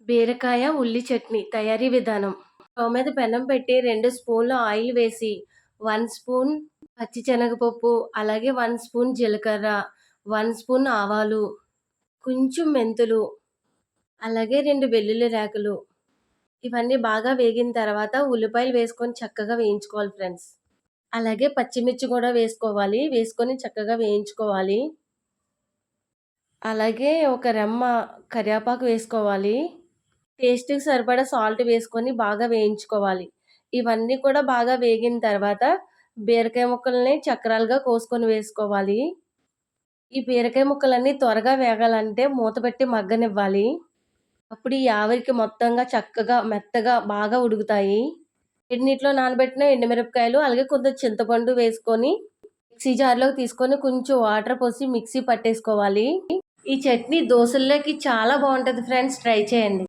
బీరకాయ, ఉల్లి చట్నీ తయారీ విధానం. స్టవ్ మీద పెనం పెట్టి 2 స్పూన్లు ఆయిల్ వేసి, 1 స్పూన్ పచ్చి శనగపప్పు, అలాగే 1 స్పూన్ జీలకర్ర, 1 స్పూన్ ఆవాలు, కొంచెం మెంతులు, అలాగే 2 వెల్లుల్లి రేఖలు ఇవన్నీ బాగా వేగిన తర్వాత ఉల్లిపాయలు వేసుకొని చక్కగా వేయించుకోవాలి ఫ్రెండ్స్. అలాగే పచ్చిమిర్చి కూడా వేసుకోవాలి. వేసుకొని చక్కగా వేయించుకోవాలి. అలాగే ఒక రెమ్మ కరివేపాకు వేసుకోవాలి. టేస్ట్‌కి సరిపడా సాల్ట్ వేసుకొని బాగా వేయించుకోవాలి. ఇవన్నీ కూడా బాగా వేగిన తర్వాత బీరకాయ ముక్కల్ని చక్రాలుగా కోసుకొని వేసుకోవాలి. ఈ బీరకాయ ముక్కలన్నీ త్వరగా వేగాలంటే మూత పెట్టి మగ్గనివ్వాలి. అప్పుడు ఈ ఆవిరికి మొత్తంగా చక్కగా మెత్తగా బాగా ఉడుకుతాయి. వేడి నీటిలో నానబెట్టిన ఎండుమిరపకాయలు, అలాగే కొంచెం చింతపండు వేసుకొని మిక్సీ జార్‌లోకి తీసుకొని కొంచెం వాటర్ పోసి మిక్సీ పట్టేసుకోవాలి. ఈ చట్నీ దోసల్లోకి చాలా బావుంటది ఫ్రెండ్స్. ట్రై చేయండి.